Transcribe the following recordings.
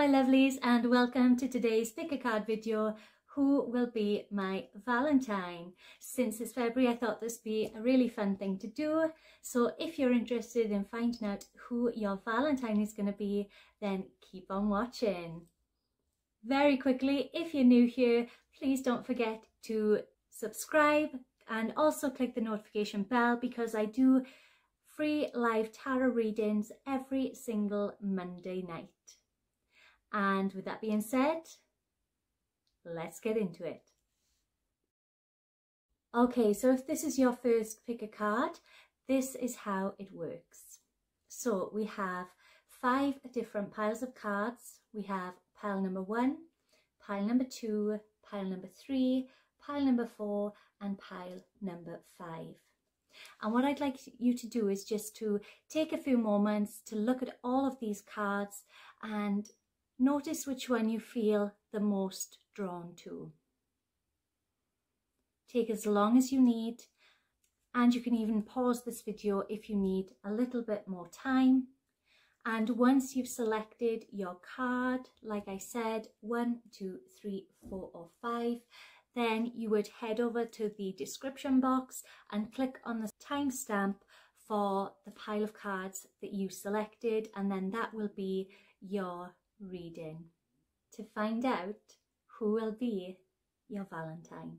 my lovelies, and welcome to today's pick a card video. Who will be my Valentine? Since it's February, I thought this would be a really fun thing to do. So if you're interested in finding out who your Valentine is going to be, then keep on watching. Very quickly, if you're new here, please don't forget to subscribe and also click the notification bell, because I do free live tarot readings every single Monday night. And with that being said, let's get into it. Okay, so if this is your first pick a card, this is how it works. So we have 5 different piles of cards. We have pile number 1, pile number 2, pile number 3, pile number 4, and pile number 5. And what I'd like you to do is just to take a few moments to look at all of these cards and notice which one you feel the most drawn to. Take as long as you need, and you can even pause this video if you need a little bit more time. And once you've selected your card, like I said, 1, 2, 3, 4 or 5, then you would head over to the description box and click on the timestamp for the pile of cards that you selected, and then that will be your reading to find out who will be your Valentine.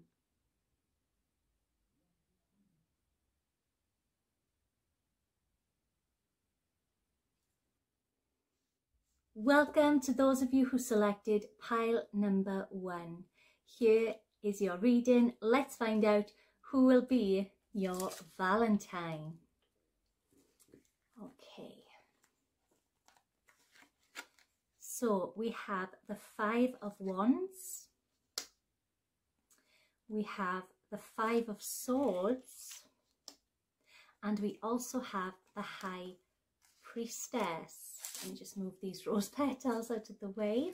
Welcome to those of you who selected pile number 1. Here is your reading. Let's find out who will be your Valentine. Okay. So we have the 5 of Wands. We have the 5 of Swords. And we also have the High Priestess. Let me just move these rose petals out of the way.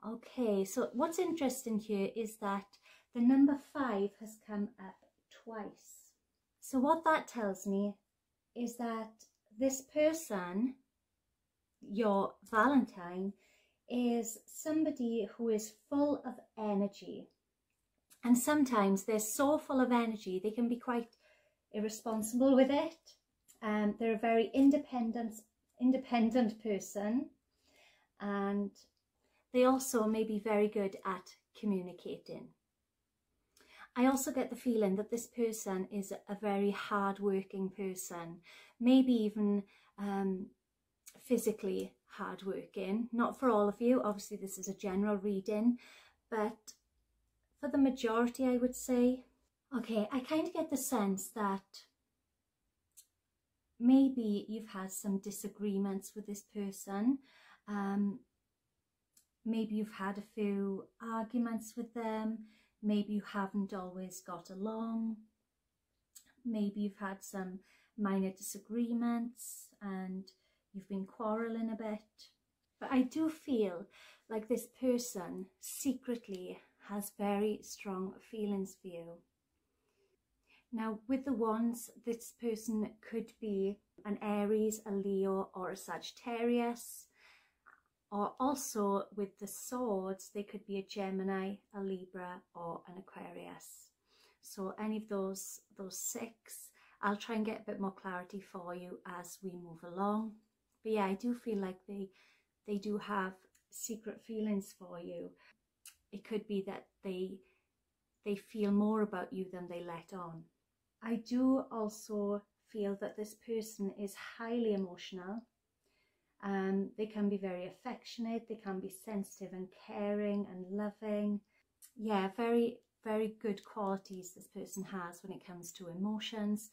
Okay, so what's interesting here is that the number 5 has come up twice. So what that tells me is that this person, your Valentine, is somebody who is full of energy. And sometimes they're so full of energy, they can be quite irresponsible with it. They're a very independent person, and they also may be very good at communicating. I also get the feeling that this person is a very hard-working person, maybe even physically hard-working. Not for all of you, obviously this is a general reading, but for the majority I would say. Okay, I kind of get the sense that maybe you've had some disagreements with this person. Maybe you've had a few arguments with them. Maybe you haven't always got along. Maybe you've had some minor disagreements and you've been quarrelling a bit. But I do feel like this person secretly has very strong feelings for you. Now, with the Wands, this person could be an Aries, a Leo, or a Sagittarius. Or also with the Swords, they could be a Gemini, a Libra, or an Aquarius. So any of those 6, I'll try and get a bit more clarity for you as we move along. But yeah, I do feel like they do have secret feelings for you. It could be that they feel more about you than they let on. I do also feel that this person is highly emotional. They can be very affectionate, they can be sensitive and caring and loving. Yeah, very, very good qualities this person has when it comes to emotions.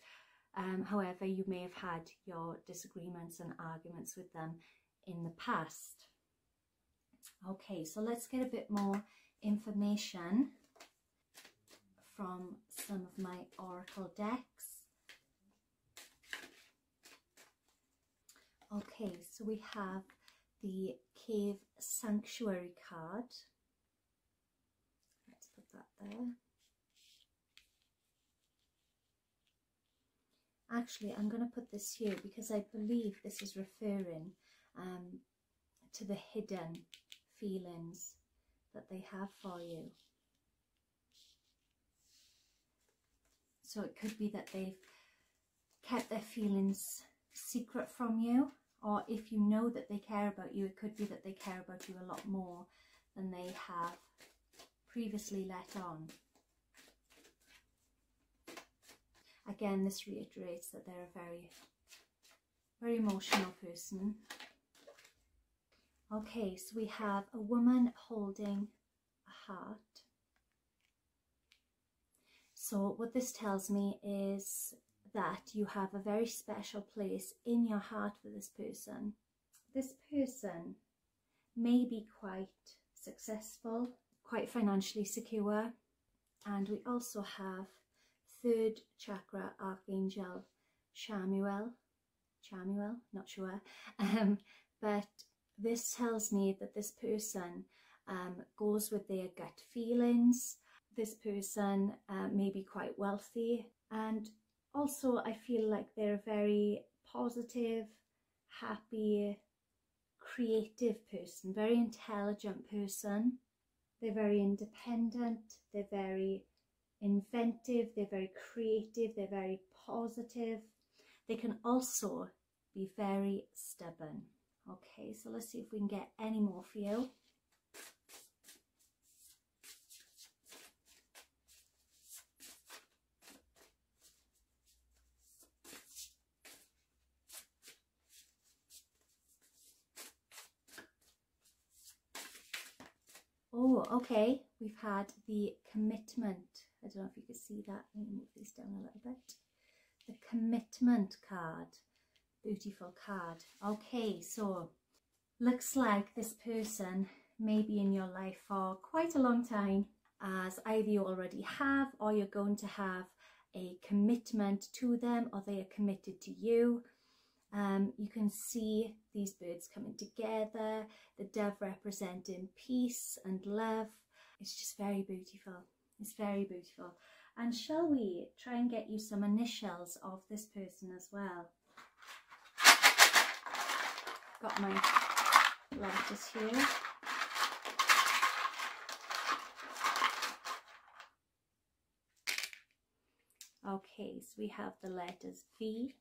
However, you may have had your disagreements and arguments with them in the past. Okay, so let's get a bit more information from some of my oracle decks. Okay, so we have the Cave Sanctuary card. Let's put that there. Actually, I'm going to put this here because I believe this is referring to the hidden feelings that they have for you. So it could be that they've kept their feelings secret from you, or if you know that they care about you, it could be that they care about you a lot more than they have previously let on. Again, this reiterates that they're a very, very emotional person. Okay, so we have a woman holding a heart. So what this tells me is that you have a very special place in your heart for this person. This person may be quite successful, quite financially secure, and we also have third chakra archangel Chamuel, not sure, but this tells me that this person goes with their gut feelings. This person may be quite wealthy, and also I feel like they're a very positive, happy, creative person, very intelligent person. They're very independent, they're very inventive, they're very creative, they're very positive. They can also be very stubborn. Okay, so let's see if we can get any more for you. Oh, okay, we've had the commitment. I don't know if you can see that. Let me move this down a little bit. The commitment card. Beautiful card. Okay, so looks like this person may be in your life for quite a long time, as either you already have or you're going to have a commitment to them, or they are committed to you. You can see these birds coming together, the dove representing peace and love. It's just very beautiful. It's very beautiful. And shall we try and get you some initials of this person as well? Got my letters here. Okay, so we have the letters V,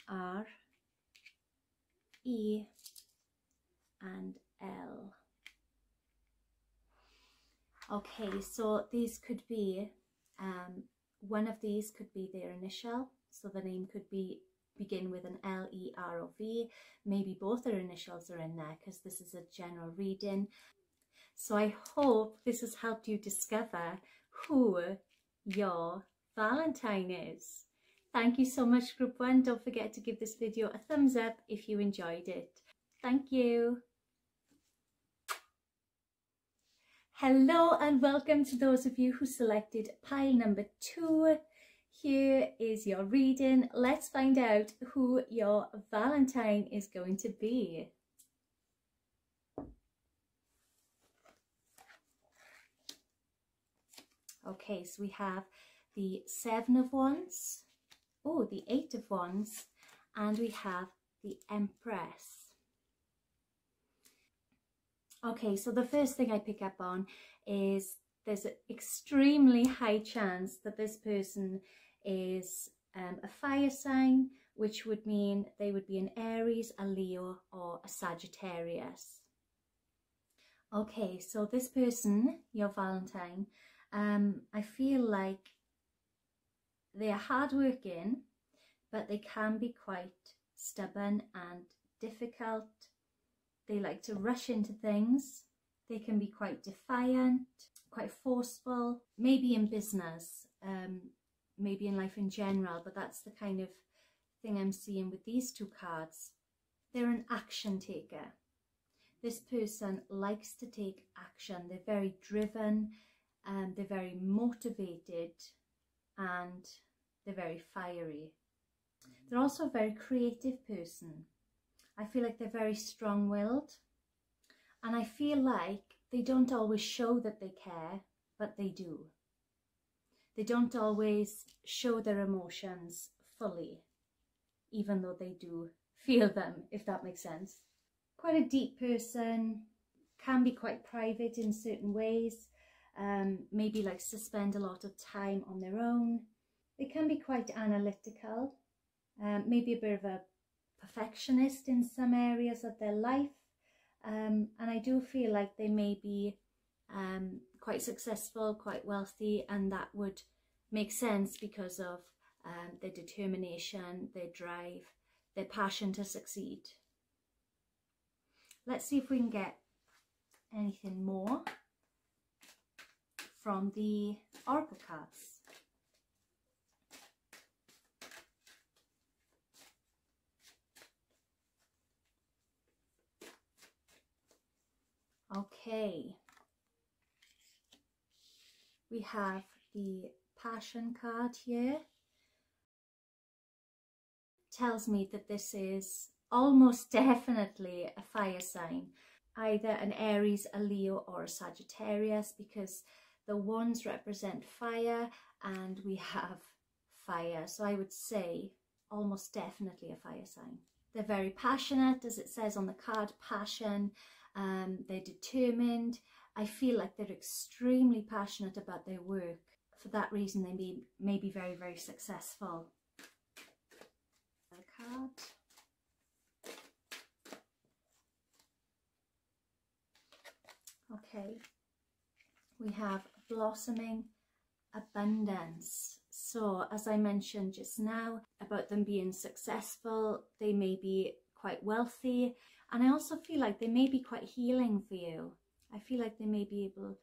R, E and L. Okay, so these could be, one of these could be their initial, so the name could begin with an L, E, R or V. Maybe both their initials are in there, because this is a general reading. So I hope this has helped you discover who your Valentine is. Thank you so much, Group 1. Don't forget to give this video a thumbs up if you enjoyed it. Thank you. Hello and welcome to those of you who selected pile number 2. Here is your reading. Let's find out who your Valentine is going to be. Okay, so we have the 7 of Wands, oh, the 8 of Wands, and we have the Empress. Okay, so the first thing I pick up on is there's an extremely high chance that this person is a fire sign, which would mean they would be an Aries, a Leo or a Sagittarius. Okay, so this person, your Valentine, I feel like they are hardworking, but they can be quite stubborn and difficult. They like to rush into things. They can be quite defiant, quite forceful, maybe in business, maybe in life in general, but that's the kind of thing I'm seeing with these two cards. They're an action taker. This person likes to take action. They're very driven, they're very motivated, and they're very fiery. They're also a very creative person. I feel like they're very strong-willed, and I feel like they don't always show that they care, but they do. They don't always show their emotions fully, even though they do feel them, if that makes sense. Quite a deep person, can be quite private in certain ways, maybe likes to spend a lot of time on their own. They can be quite analytical, maybe a bit of a perfectionist in some areas of their life, and I do feel like they may be quite successful, quite wealthy, and that would make sense because of their determination, their drive, their passion to succeed. Let's see if we can get anything more from the oracle cards. Okay, we have the passion card here. Tells me that this is almost definitely a fire sign, either an Aries, a Leo or a Sagittarius, because the wands represent fire and we have fire. So I would say almost definitely a fire sign. They're very passionate, as it says on the card, passion. They're determined. I feel like they're extremely passionate about their work. For that reason, they may be very, very successful. Card. Okay, we have blossoming abundance. So as I mentioned just now about them being successful, they may be quite wealthy, and I also feel like they may be quite healing for you. I feel like they may be able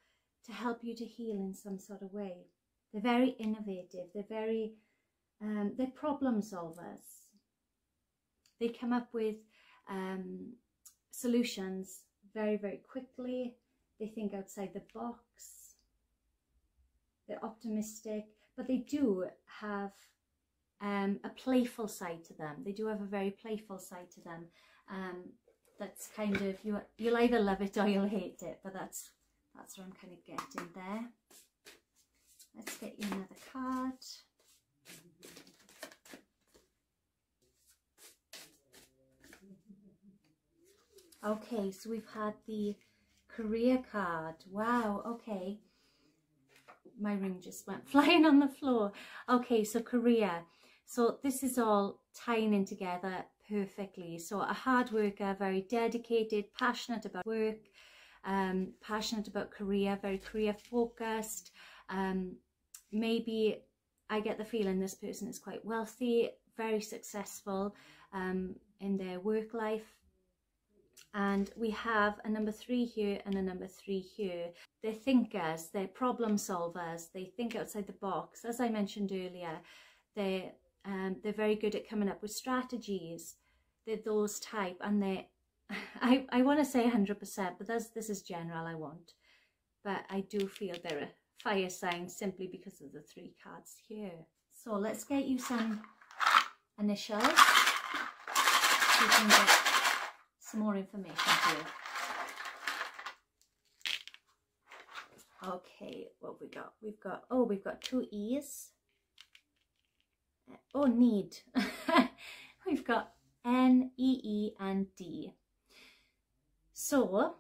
to help you to heal in some sort of way. They're very innovative. They're problem solvers. They come up with solutions very, very quickly. They think outside the box. They're optimistic, but they do have a playful side to them. They do have a very playful side to them. That's kind of, you'll either love it or you'll hate it, but that's what I'm kind of getting there. Let's get you another card. Okay, so we've had the career card. Wow, okay. My ring just went flying on the floor. Okay, so career. So this is all tying in together perfectly. So a hard worker, very dedicated, passionate about work, passionate about career, very career focused. Maybe I get the feeling this person is quite wealthy, very successful in their work life. And we have a number 3 here and a number 3 here. They're thinkers, they're problem solvers, they think outside the box. As I mentioned earlier, they're very good at coming up with strategies. They're those type, and I want to say 100%, but this is general, I won't. But I do feel they're a fire sign simply because of the 3 cards here. So let's get you some initials so you can get some more information here. Okay, what we got? We've got 2 E's. Oh, need. We've got N, E, E, and D. So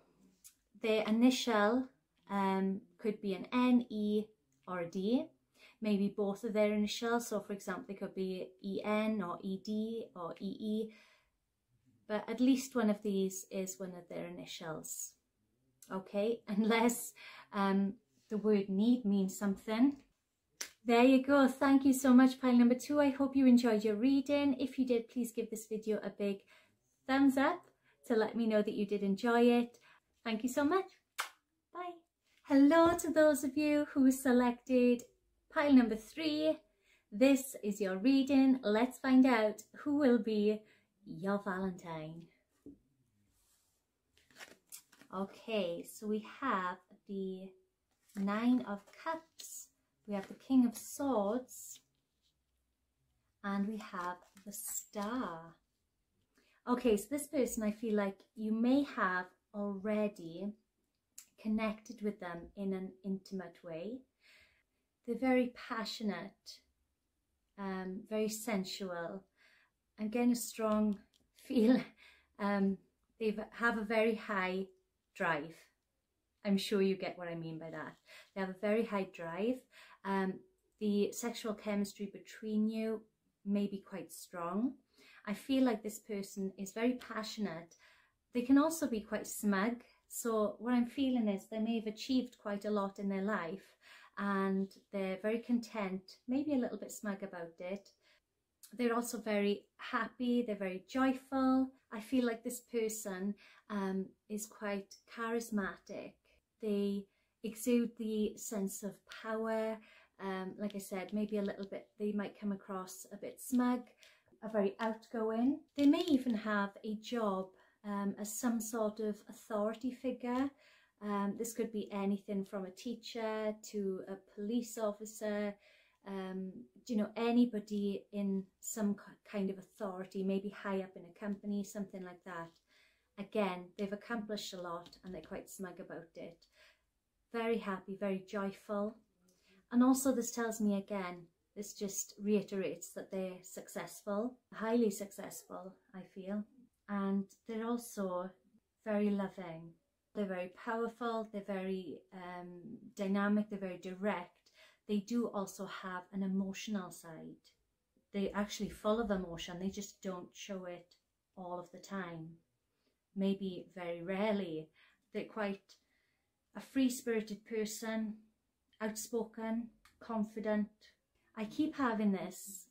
the initial could be an N, E, or a D. Maybe both of their initials. So for example, it could be EN or ED or EE. But at least one of these is one of their initials. Okay, unless the word need means something. There you go. Thank you so much, pile number 2. I hope you enjoyed your reading. If you did, please give this video a big thumbs up to let me know that you did enjoy it. Thank you so much. Bye. Hello to those of you who selected pile number 3. This is your reading. Let's find out who will be your Valentine. Okay, so we have the 9 of Cups, we have the King of Swords, and we have the Star. Okay, so this person, I feel like you may have already connected with them in an intimate way. They're very passionate, very sensual. I'm getting a strong feel they have a very high drive. I'm sure you get what I mean by that. They have a very high drive. The sexual chemistry between you may be quite strong. I feel like this person is very passionate. They can also be quite smug. So what I'm feeling is they may have achieved quite a lot in their life and they're very content, maybe a little bit smug about it. They're also very happy, they're very joyful. I feel like this person is quite charismatic. They exude the sense of power. Like I said, maybe a little bit, they might come across a bit smug, are very outgoing. They may even have a job as some sort of authority figure. This could be anything from a teacher to a police officer, you know, anybody in some kind of authority, maybe high up in a company, something like that. Again, they've accomplished a lot and they're quite smug about it. Very happy, very joyful. And also this tells me again, this just reiterates that they're successful, highly successful, I feel. And they're also very loving. They're very powerful, they're very dynamic, they're very direct. They do also have an emotional side. They're actually full of emotion, they just don't show it all of the time. Maybe very rarely. They're quite a free-spirited person, outspoken, confident. I keep having this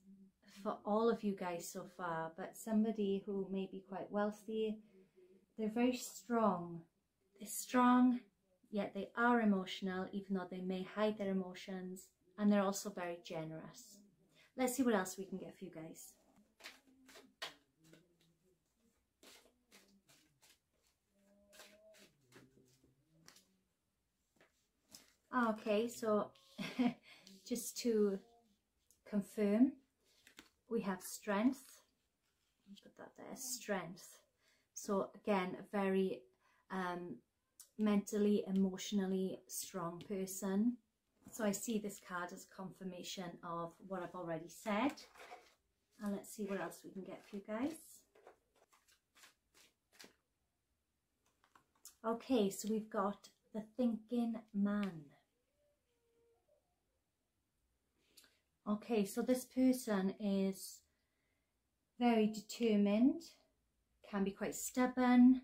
for all of you guys so far, but somebody who may be quite wealthy. They're very strong. They're strong, yet they are emotional, even though they may hide their emotions, and they're also very generous. Let's see what else we can get for you guys. Okay, so just to confirm, we have strength. Put that there, strength. So again, a very mentally, emotionally strong person. So I see this card as confirmation of what I've already said. And let's see what else we can get for you guys. Okay, so we've got the thinking man. Okay, so this person is very determined, can be quite stubborn,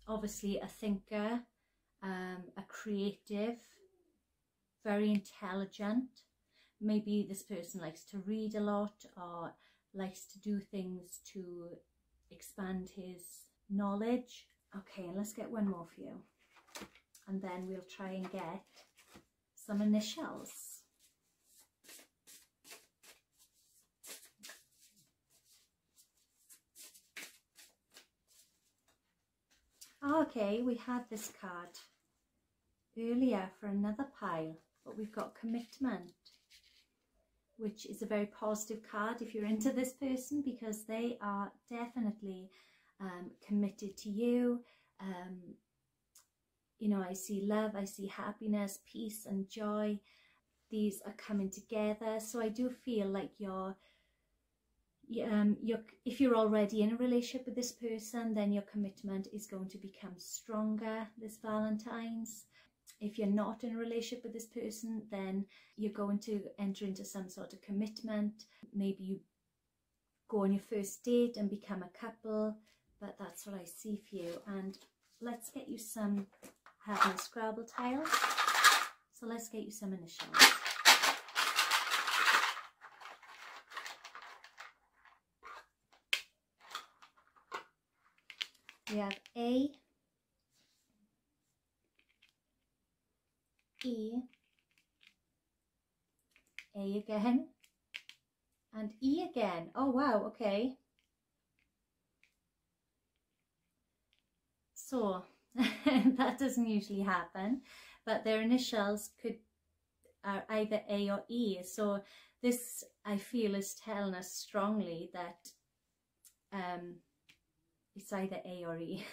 obviously a thinker, a creative, very intelligent. Maybe this person likes to read a lot or likes to do things to expand his knowledge. Okay, and let's get one more for you. And then we'll try and get some initials. Okay, we had this card earlier for another pile, but we've got commitment, which is a very positive card if you're into this person, because they are definitely committed to you. You know, I see love, I see happiness, peace and joy. These are coming together. So I do feel like if you're already in a relationship with this person, then your commitment is going to become stronger this Valentine's. If you're not in a relationship with this person, then you're going to enter into some sort of commitment. Maybe you go on your first date and become a couple, but that's what I see for you. And let's get you some having a Scrabble tiles. So let's get you some initials. We have A, E, A again, and E again. Oh wow, okay. So that doesn't usually happen, but their initials are either A or E. So this, I feel, is telling us strongly that it's either A or E.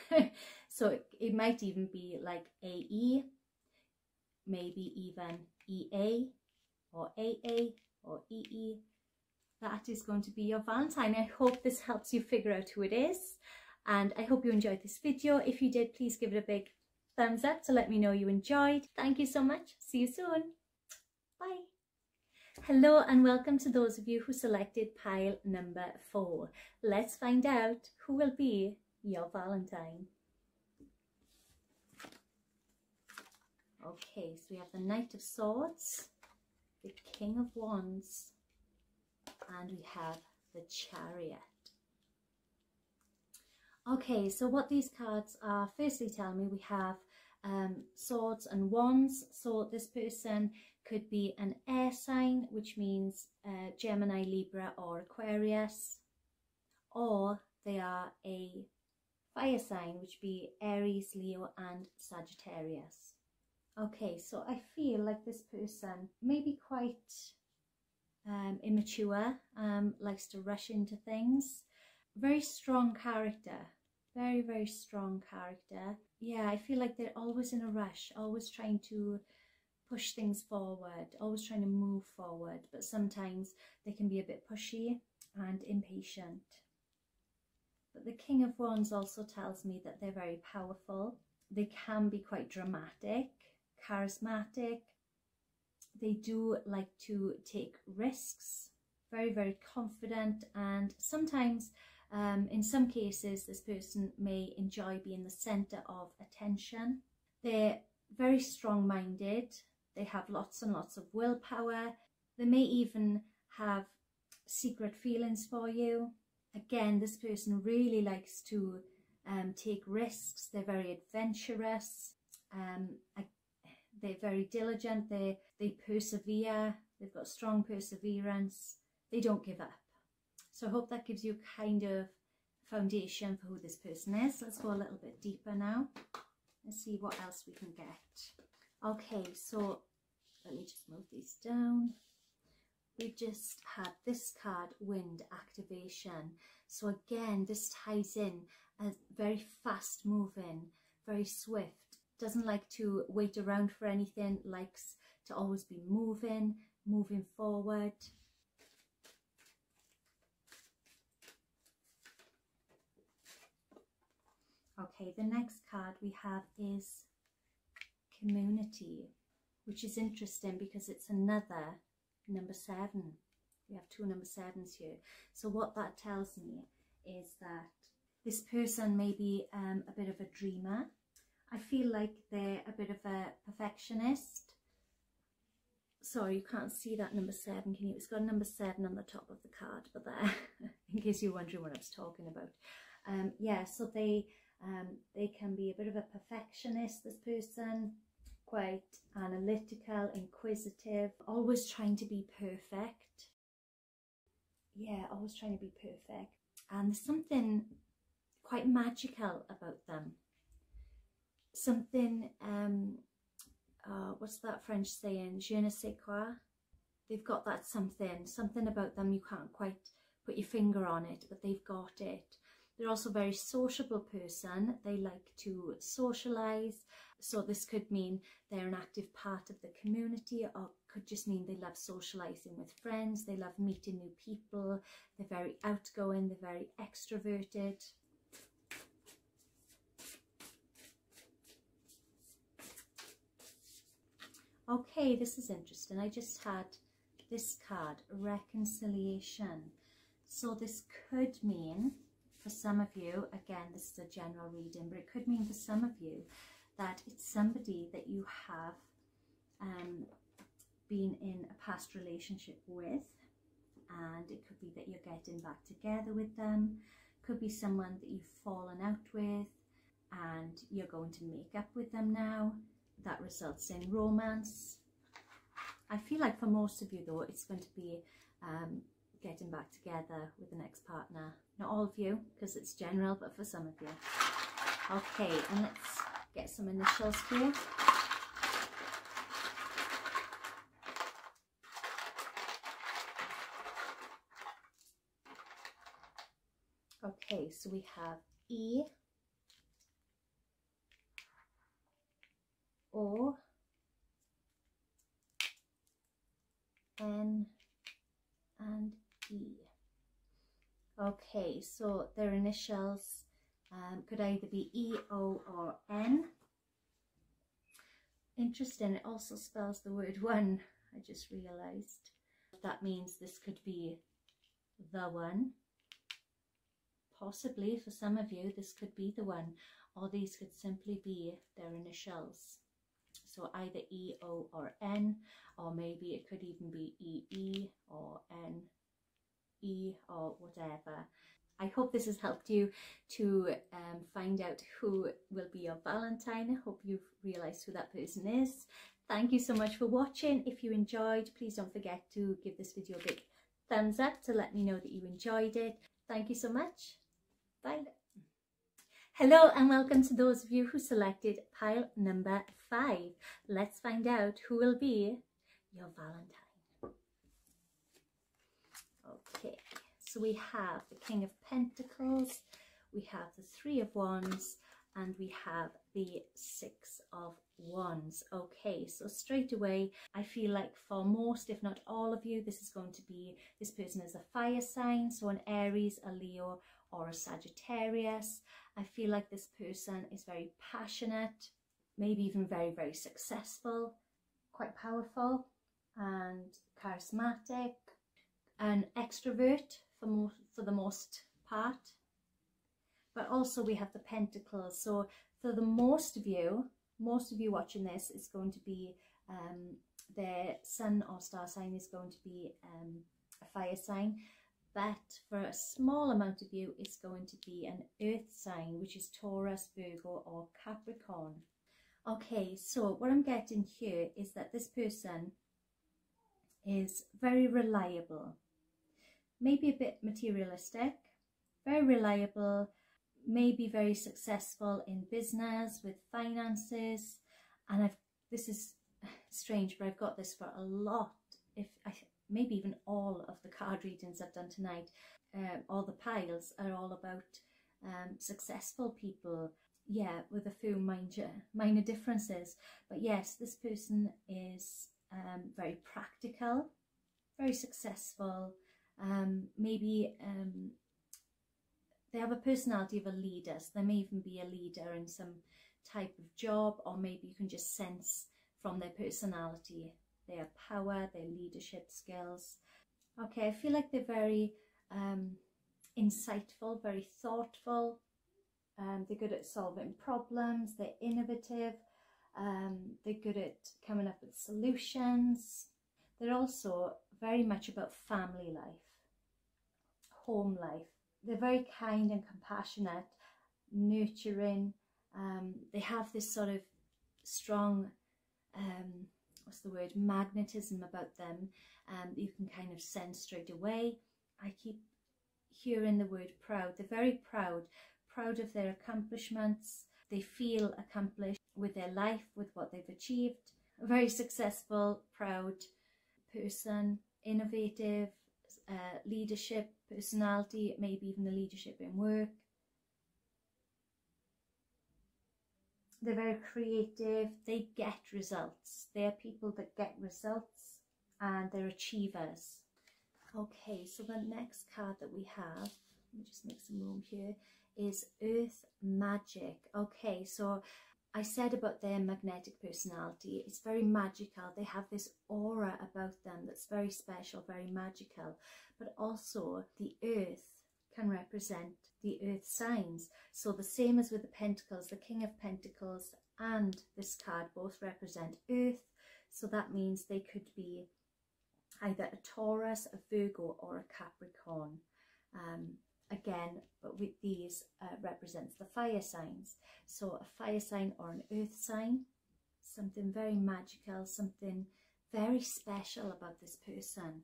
So it might even be like AE, maybe even EA or AA or EE. that is going to be your Valentine. I hope this helps you figure out who it is, and I hope you enjoyed this video. If you did, please give it a big thumbs up to let me know you enjoyed. Thank you so much. See you soon. Bye. Hello and welcome to those of you who selected pile number 4. Let's find out who will be your Valentine. Okay, so we have the Knight of Swords, the King of Wands, and we have the Chariot. Okay, so what these cards are firstly telling me, we have swords and wands. So this person could be an air sign, which means Gemini, Libra or Aquarius, or they are a fire sign, which be Aries, Leo and Sagittarius. Okay, so I feel like this person may be quite immature, likes to rush into things. Very strong character, very, very strong character. Yeah, I feel like they're always in a rush, always trying to push things forward, always trying to move forward, but sometimes they can be a bit pushy and impatient. But the King of Wands also tells me that they're very powerful. They can be quite dramatic, charismatic. They do like to take risks, very, very confident, and sometimes in some cases this person may enjoy being the center of attention. They're very strong-minded. They have lots and lots of willpower. They may even have secret feelings for you. Again, this person really likes to take risks. They're very adventurous. They're very diligent. They persevere. They've got strong perseverance. They don't give up. So I hope that gives you kind of foundation for who this person is. Let's go a little bit deeper now. Let's see what else we can get. Okay, so let me just move these down. We just had this card, Wind Activation. So again, this ties in as very fast moving, very swift. Doesn't like to wait around for anything, likes to always be moving forward. Okay, the next card we have is Community, which is interesting because it's another number 7. We have 2 number 7s here. So what that tells me is that this person may be a bit of a dreamer. I feel like they're a bit of a perfectionist. Sorry, you can't see that number 7, can you? It's got a number 7 on the top of the card, but there, in case you're wondering what I was talking about. Yeah, so they can be a bit of a perfectionist, this person. Quite analytical, inquisitive, always trying to be perfect. Yeah, always trying to be perfect. And there's something quite magical about them. Something, what's that French saying? Je ne sais quoi. They've got that something about them. You can't quite put your finger on it, but they've got it. They're also a very sociable person. They like to socialise. So this could mean they're an active part of the community, or could just mean they love socialising with friends. They love meeting new people. They're very outgoing. They're very extroverted. Okay, this is interesting. I just had this card, Reconciliation. So this could mean, for some of you, again, this is a general reading, but it could mean for some of you that it's somebody that you have been in a past relationship with, and it could be that you're getting back together with them. Could be someone that you've fallen out with and you're going to make up with them now. That results in romance. I feel like for most of you though, it's going to be getting back together with the next partner. Not all of you, because it's general, but for some of you. Okay, and let's get some initials here. Okay, so we have E, O, N, and E. Okay, so their initials could either be E, O or N. Interesting, it also spells the word one, I just realised. That means this could be the one. Possibly, for some of you, this could be the one, or these could simply be their initials. So either E, O or N, or maybe it could even be E, E or N, E or whatever. I hope this has helped you to find out who will be your Valentine. I hope you've realised who that person is. Thank you so much for watching. If you enjoyed, please don't forget to give this video a big thumbs up to let me know that you enjoyed it. Thank you so much. Bye. Hello and welcome to those of you who selected pile number 5. Let's find out who will be your Valentine. Okay, so we have the King of Pentacles, we have the Three of Wands, and we have the Six of Wands. Okay, so straight away, I feel like for most, if not all of you, this person is a fire sign, so an Aries, a Leo, or a Sagittarius. I feel like this person is very passionate, maybe even very, very successful, quite powerful and charismatic, an extrovert for the most part. But also we have the Pentacles. So for the most of you watching this, is going to be their sun or star sign is going to be a fire sign. But for a small amount of you, it's going to be an earth sign, which is Taurus, Virgo or Capricorn. Okay, so what I'm getting here is that this person is very reliable, maybe a bit materialistic, very reliable, maybe very successful in business, with finances. And this is strange, but I've got this for a lot, maybe even all of the card readings I've done tonight. All the piles are all about successful people, yeah, with a few minor differences. But yes, this person is very practical, very successful, maybe they have a personality of a leader, so they may even be a leader in some type of job, or maybe you can just sense from their personality their power, their leadership skills. Okay, I feel like they're very insightful, very thoughtful. They're good at solving problems, they're innovative, they're good at coming up with solutions. They're also very much about family life, home life. They're very kind and compassionate, nurturing. They have this sort of strong, what's the word, magnetism about them that you can kind of sense straight away. I keep hearing the word proud. They're very proud of their accomplishments. They feel accomplished with their life, with what they've achieved. A very successful, proud person, innovative, leadership, personality, maybe even the leadership in work. They're very creative, they get results. They're people that get results and they're achievers. Okay, so the next card that we have, let me just make some room here, is Earth Magic. Okay, so I said about their magnetic personality, it's very magical. They have this aura about them that's very special, very magical. But also the earth can represent the earth signs. So the same as with the Pentacles, the King of Pentacles and this card both represent earth. So that means they could be either a Taurus, a Virgo or a Capricorn. Again, but with these represents the fire signs. So a fire sign or an earth sign, something very magical, something very special about this person.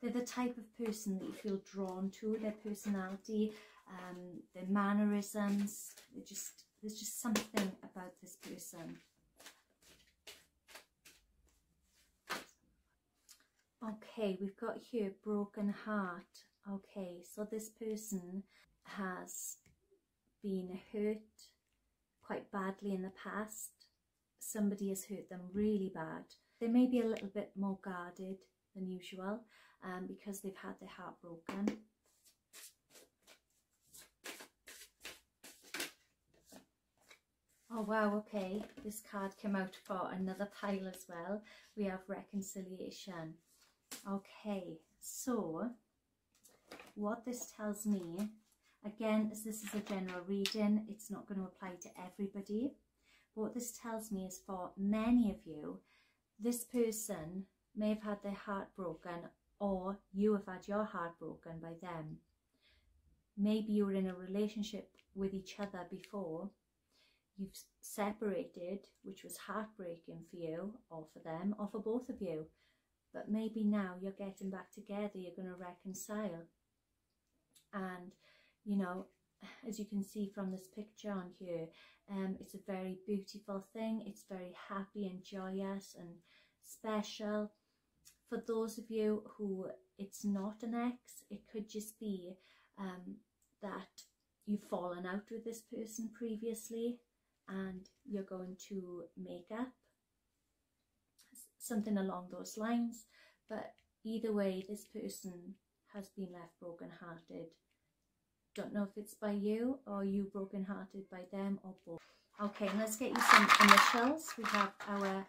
They're the type of person that you feel drawn to, their personality, their mannerisms. There's just something about this person. Okay, we've got here broken heart. Okay, so this person has been hurt quite badly in the past. Somebody has hurt them really bad. They may be a little bit more guarded than usual. because they've had their heart broken. Oh wow, okay, this card came out for another pile as well. We have reconciliation. Okay, so what this tells me, again, as this is a general reading, it's not going to apply to everybody. But what this tells me is for many of you, this person may have had their heart broken, or you have had your heart broken by them. Maybe you were in a relationship with each other before. You've separated, which was heartbreaking for you, or for them, or for both of you. But maybe now you're getting back together, you're going to reconcile. And, you know, as you can see from this picture on here, it's a very beautiful thing. It's very happy and joyous and special. For those of you who it's not an ex, it could just be that you've fallen out with this person previously and you're going to make up, something along those lines. But either way, this person has been left broken-hearted. Don't know if it's by you or you broken-hearted by them, or both. Okay, let's get you some initials. We have our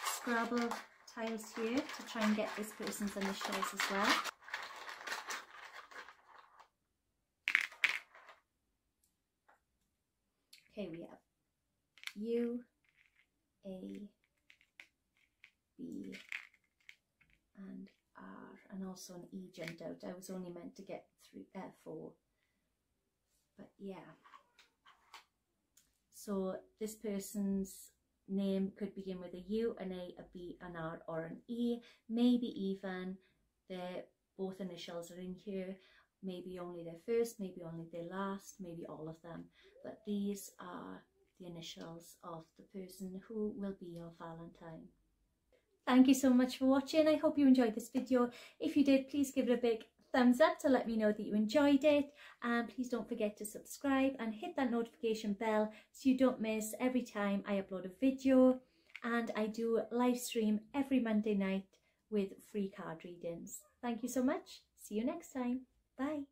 Scrabble tiles here to try and get this person's initials as well. Okay, we have U, A, B, and R, and also an E jumped out. I was only meant to get 4, but yeah. So this person's name could begin with a U, an A, a B, an R, or an E. Maybe even their both initials are in here. Maybe only their first, maybe only their last, maybe all of them. But these are the initials of the person who will be your Valentine. Thank you so much for watching. I hope you enjoyed this video. If you did, please give it a big thumbs up to let me know that you enjoyed it. And please don't forget to subscribe and hit that notification bell so you don't miss every time I upload a video. And I do live stream every Monday night with free card readings. Thank you so much. See you next time. Bye.